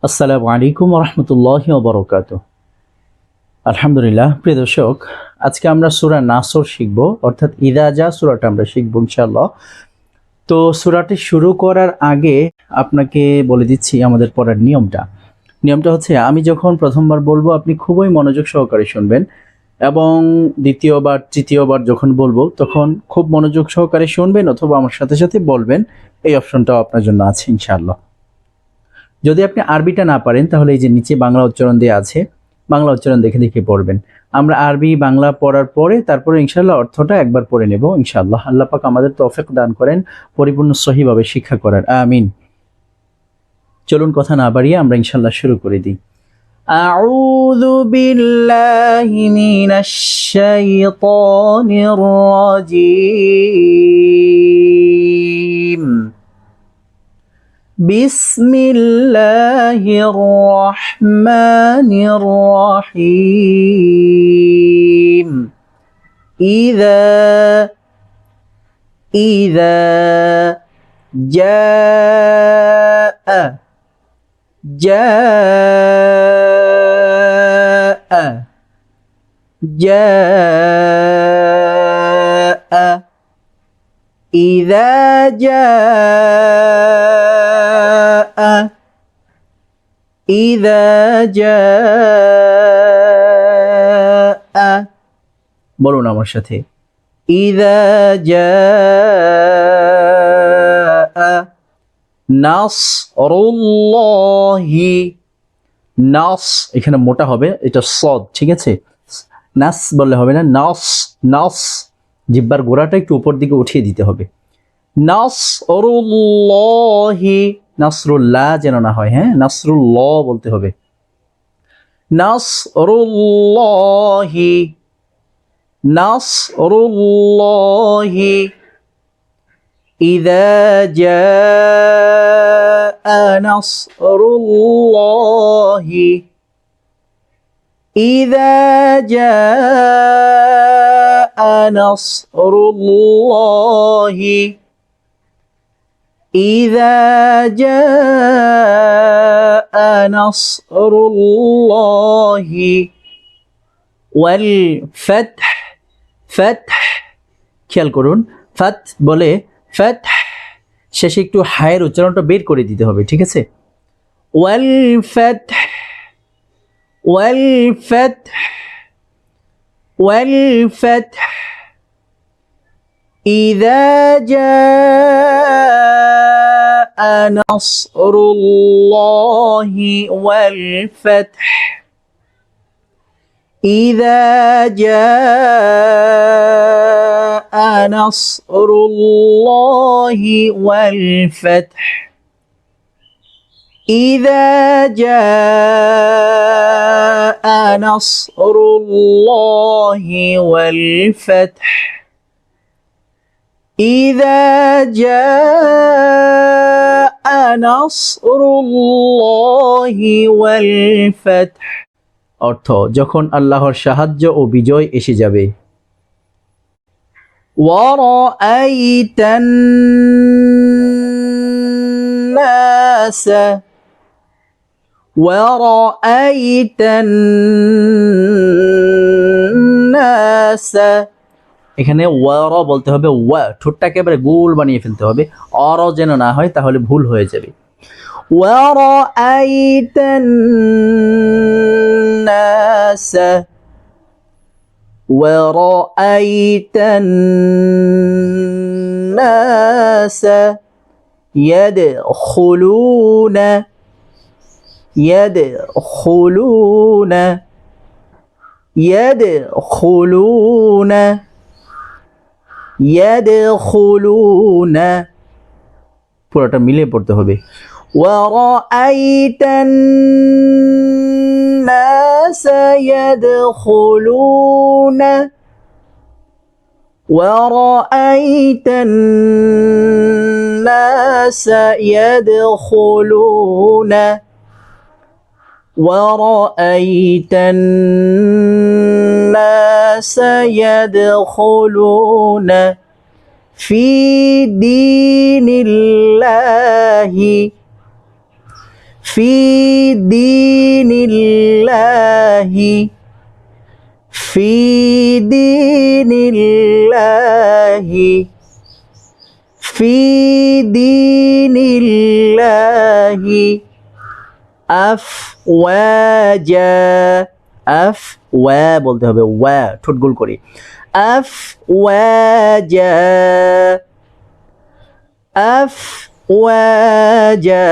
আসসালামু আলাইকুম রহমতুল্লাহি ওয়া বারাকাতুহু। আলহামদুলিল্লাহ, প্রিয় দর্শক, আজকে আমরা সূরা নাসর শিখব, অর্থাৎ ইযা জা সূরাটা আমরা শিখব ইনশাআল্লাহ। তো সূরাটি শুরু করার আগে আপনাকে বলে দিচ্ছি আমাদের পড়ার নিয়মটা হচ্ছে, আমি যখন প্রথমবার বলবো আপনি খুবই মনোযোগ সহকারে শুনবেন, এবং দ্বিতীয়বার তৃতীয়বার যখন বলবো তখন খুব মনোযোগ সহকারে শুনবেন অথবা আমার সাথে সাথে বলবেন। এই অপশনটাও আপনার জন্য আছে ইনশাআল্লাহ। যদি আপনি আরবিটা না পারেন তাহলে এই যে নিচে বাংলা উচ্চারণ দেওয়া আছে, বাংলা উচ্চারণ দেখে দেখে পড়বেন। আমরা আরবি বাংলা পড়ার পরে তারপরে ইনশাআল্লাহ অর্থটা একবার পড়ে নেব ইনশাআল্লাহ। আল্লাহ পাক আমাদের তৌফিক দান করেন পরিপূর্ণ সহিভাবে শিক্ষা করার, আমিন। চলুন কথা না বাড়িয়ে আমরা ইনশাআল্লাহ শুরু করে দিই। আউযু বিল্লাহি মিনাশ শাইতানির রাজীম। بسم الله الرحمن الرحيم. إذا جاء إذا جاء বলুন আমার সাথে, إذا جاء নাসরুল্লাহি। নাস এখানে মোটা হবে, এটা সদ, ঠিক আছে? নাস বললে হবে না, নাস জিহ্বার গোড়াটা একটু উপর দিকে উঠিয়ে দিতে হবে। নাসরুল্লাহি, নাসরুল্লাহ যেন না হয়, হ্যাঁ, নাসরুল্লাহ বলতে হবে। নাসরুল্লাহি, নাসরুল্লাহি। إذا جاء نصر الله. إذا جاء نصر الله. إذا جاء نصر الله والفتح. فتح খেয়াল করুন, ফাত বলে ফাতহ শেষে একটু হায়ের উচ্চারণটা বের করে দিতে হবে, ঠিক আছে? ওয়াল ফাতহ, ওয়াল ফাতহ, ওয়াল ফাতহ। إذا جاء نصر الله والفتح. إذا جاء نصر الله والفتح. إذا جاء نصر الله والفتح. إذا جاء نصر الله والفتح অর্থ, যখন আল্লাহর সাহায্য ও বিজয় এসে যাবে। وَرَأَيْتَ النَّاسَ. وَرَأَيْتَ النَّاسَ, এখানে ওয়ার বলতে হবে, ওয়া ঠোঁটটা একেবারে গোল বানিয়ে ফেলতে হবে, অর যেন না হয়, তাহলে ভুল হয়ে যাবে। وَرَأَيْتَ النَّاسَ. وَرَأَيْتَ النَّاسَ يَدْخُلُونَ. يَدْخُلُونَ. يَدْخُلُونَ. يَدْخُلُونَ পুরোটা মিলে পড়তে হবে। وَرَأَيْتَ النَّاسَ يَدْخُلُونَ. وَرَأَيْتَ النَّاسَ يَدْخُلُونَ. وَرَأَيْتَ النَّاسَ يَدْخُلُونَ في دين الله. في دين الله في دين الله في دين الله أفواجا বলতে হবে ওয়া ঠোঁট গোল করে أفواجا أفواجا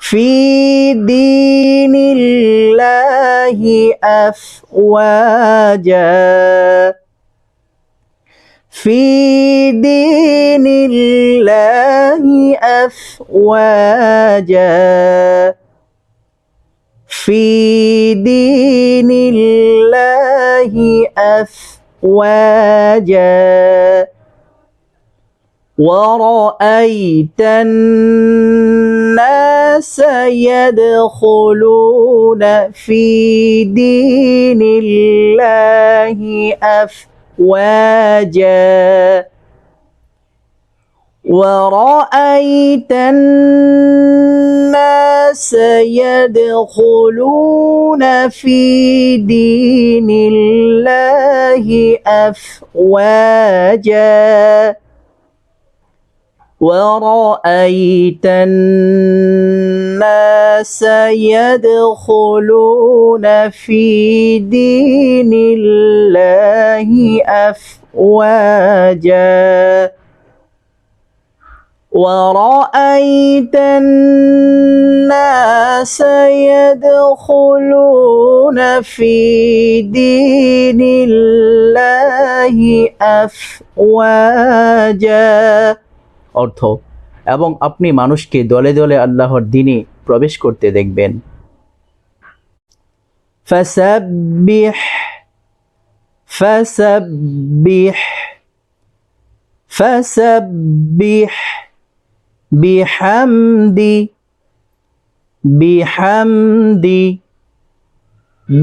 في دين الله أفواجا في دين الله أفواجا في دين الله أفواجا ورأيت الناس يدخلون في دين الله أفواجا ورأيت الناس يدخلون في دين الله أفواجا ورأيت الناس يدخلون في دين الله أفواجا ورأيت الناس يدخلون في دين الله أفواجا অর্থ এবং আপনি মানুষকে দলে দলে আল্লাহর দ্বীনে প্রবেশ করতে দেখবেন ফাসাব্বিহ ফাসাব্বিহ ফাসাব্বিহ বিহামদি বিহামদি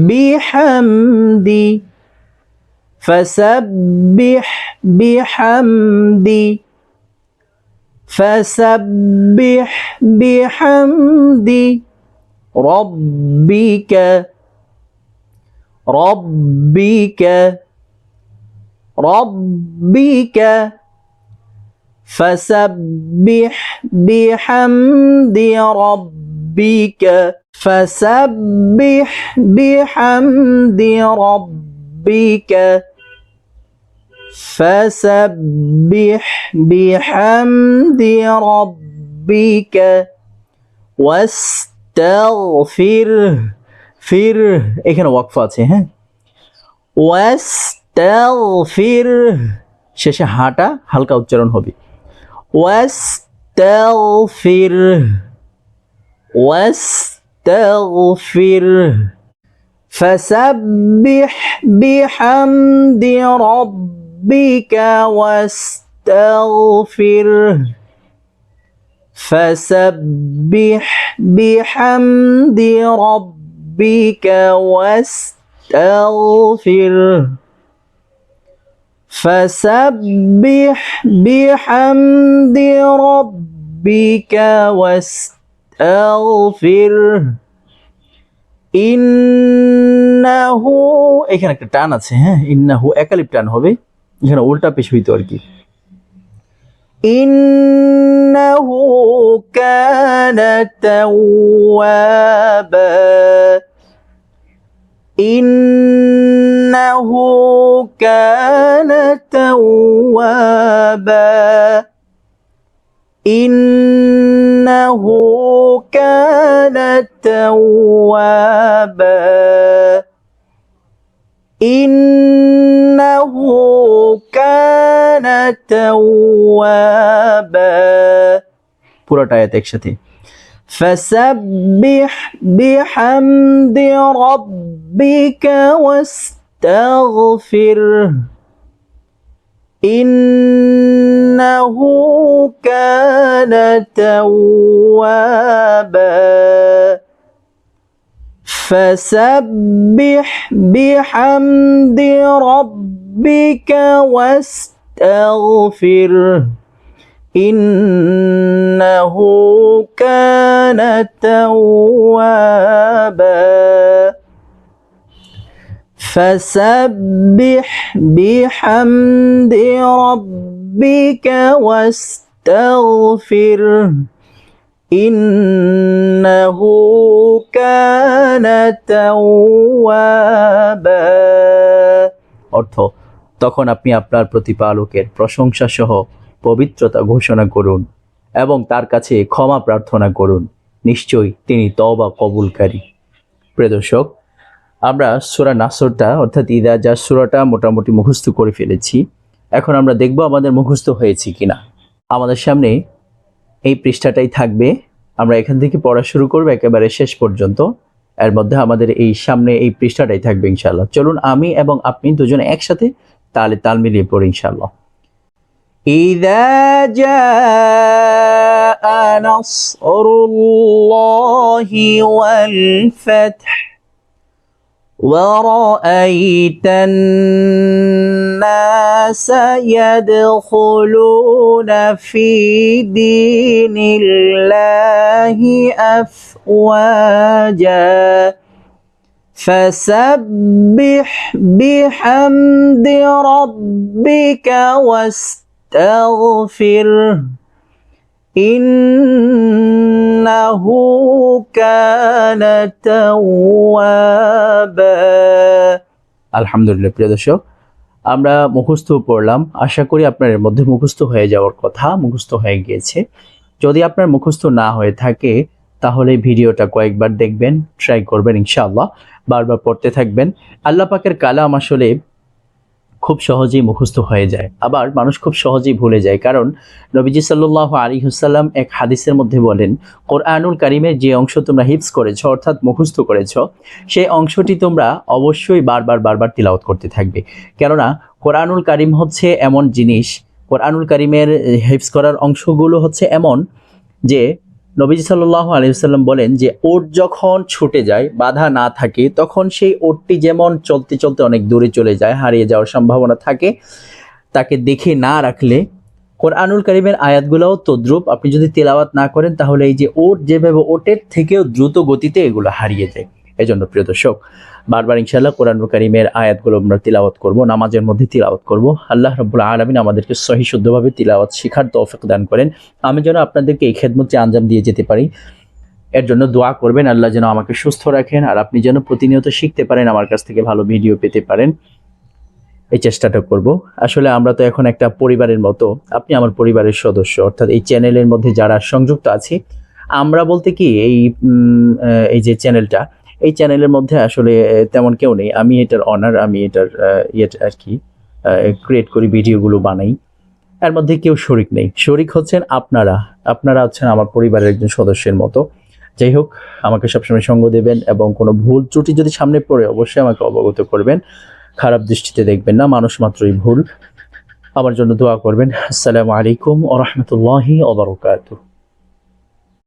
বিহামদি ফাসাব্বিহ বিহামদি فسبح بحمد ربك ربك ربك فسبح بحمد ربك فسبح بحمد ربك فسبح بحمد ربك واستغفره ফির এখানে ওয়াকফা আছে হ্যাঁ واستغفره শেষে হাটা হালকা উচ্চারণ হবে واستغفره واستغفره فسبح بحمد ربك واستغفره فسبح بحمد ربك واستغفره فسبح بحمد ربك واستغفره ইন্নাহু এখানে একটা টান আছে হ্যাঁ ইন্নাহু একালিপ টান হবে এখানে উল্টা পেশ হইতো আর কি ইন্নাহু কানা তাওয়াবা ইন্নাহু কানা তাওয়াবা إنه كان توابا إنه كان توابا পুরোটা আয়াত একসাথে فسبح بحمد ربك واستغفره إنه كان توابا فسبح بحمد ربك واستغفره ইন্নাহু কানা তাওয়াবা فسبح بحمد ربك واستغفره إنه كان توابا। অর্থ, তখন আপনি আপনার প্রতিপালকের প্রশংসা সহ পবিত্রতা ঘোষণা করুন এবং তার কাছে ক্ষমা প্রার্থনা করুন, নিশ্চয়ই তিনি তওবা কবুলকারী। প্রিয় দর্শক, আমরা সূরা নাসরটা অর্থাৎ ইদা যা সূরাটা মোটামুটি মুখস্থ করে ফেলেছি। এখন আমরা দেখব আমাদের মুখস্থ হয়েছে কিনা। আমাদের সামনে এই পৃষ্ঠাটাই থাকবে, আমরা এখান থেকে পড়া শুরু করব একেবারে শেষ পর্যন্ত। এর মধ্যে আমাদের এই সামনে এই পৃষ্ঠাটাই থাকবে ইনশাআল্লাহ। চলুন আমি এবং আপনি দুজনে একসাথে তালে তাল মিলিয়ে পড়ি ইনশাআল্লাহ। ইযা জাআ নাসরুল্লাহি ওয়াল ফাতহ ورأيت الناس يدخلون في دين الله أفواجا فسبح بحمد ربك واستغفره ইন্নাহু কানা তাওয়াবা। আলহামদুলিল্লাহ। প্রিয় দর্শক, আমরা মুখস্থ পড়লাম, আশা করি আপনার এর মধ্যে মুখস্থ হয়ে যাওয়ার কথা, মুখস্থ হয়ে গিয়েছে। যদি আপনার মুখস্থ না হয়ে থাকে তাহলে ভিডিওটা কয়েকবার দেখবেন, ট্রাই করবেন ইনশাআল্লাহ, বারবার পড়তে থাকবেন। আল্লাহ পাকের কালাম আসলে খুব সহজেই মুখস্থ হয়ে যায়, আবার মানুষ খুব সহজেই ভুলে যায়। কারণ নবীজি সাল্লাল্লাহু আলাইহি ওয়াসাল্লাম এক হাদিসের মধ্যে বলেন, কোরআনুল কারীমের যে অংশ তোমরা হিফজ করেছো অর্থাৎ মুখস্থ করেছো, সেই অংশটি তোমরা অবশ্যই বারবার তিলাওয়াত করতে থাকবে। কেননা কোরআনুল কারীম হচ্ছে এমন জিনিস, কোরআনুল কারীমের হিফজ করার অংশগুলো হচ্ছে এমন যে নবীজি সাল্লাল্লাহু আলাইহি ওয়াসাল্লাম বলেন যে ওট যখন ছুটে যায়, বাধা না থাকে, তখন সেই ওটটি যেমন চলতে চলতে অনেক দূরে চলে যায়, হারিয়ে যাওয়ার সম্ভাবনা থাকে, তাকে দেখে না রাখলে কোরআনুল কারীমের আয়াতগুলোও তদ্রূপ। আপনি যদি তেলাওয়াত না করেন তাহলে এই যে ওট যেভাবে ওটের থেকেও দ্রুত গতিতে এগুলো হারিয়ে যায়। এজন্য প্রিয় দর্শক, বারবার ইনশাআল্লাহ কোরআনুল কারীমের আয়াতগুলো আমরা তিলাওয়াত করব, নামাজের মধ্যে তিলাওয়াত করব। আল্লাহ রাব্বুল আলামিন আমাদেরকে সহি শুদ্ধভাবে তিলাওয়াত শেখার তৌফিক দান করেন। আমি যেন আপনাদেরকে এই খেদমতটি আঞ্জাম দিয়ে যেতে পারি, এর জন্য দোয়া করবেন। আল্লাহ যেন আমাকে সুস্থ রাখেন, আর আপনি যেন প্রতিনিয়ত শিখতে পারেন, আমার কাছ থেকে ভালো ভিডিও পেতে পারেন, এই চেষ্টাটা করব। আসলে আমরা তো এখন একটা পরিবারের মতো, আপনি আমার পরিবারের সদস্য, অর্থাৎ এই চ্যানেলের মধ্যে যারা সংযুক্ত আছি, আমরা বলতে কি এই যে চ্যানেলটা, এই চ্যানেলের মধ্যে আসলে তেমন কেউ নেই। আমি এটার অনার, আমি এটার আর কি ক্রিয়েট করি, ভিডিওগুলো বানাই, এর মধ্যে কেউ শরিক নেই। শরিক হচ্ছেন আপনারা হচ্ছেন আমার পরিবারের একজন সদস্যের মতো। যাই হোক, আমাকে সবসময় সঙ্গ দেবেন এবং কোনো ভুল ত্রুটি যদি সামনে পড়ে অবশ্যই আমাকে অবগত করবেন, খারাপ দৃষ্টিতে দেখবেন না, মানুষ মাত্রই ভুল। আমার জন্য দোয়া করবেন। আসসালামু আলাইকুম ওয়া রাহমাতুল্লাহি ওয়া বারাকাতুহু।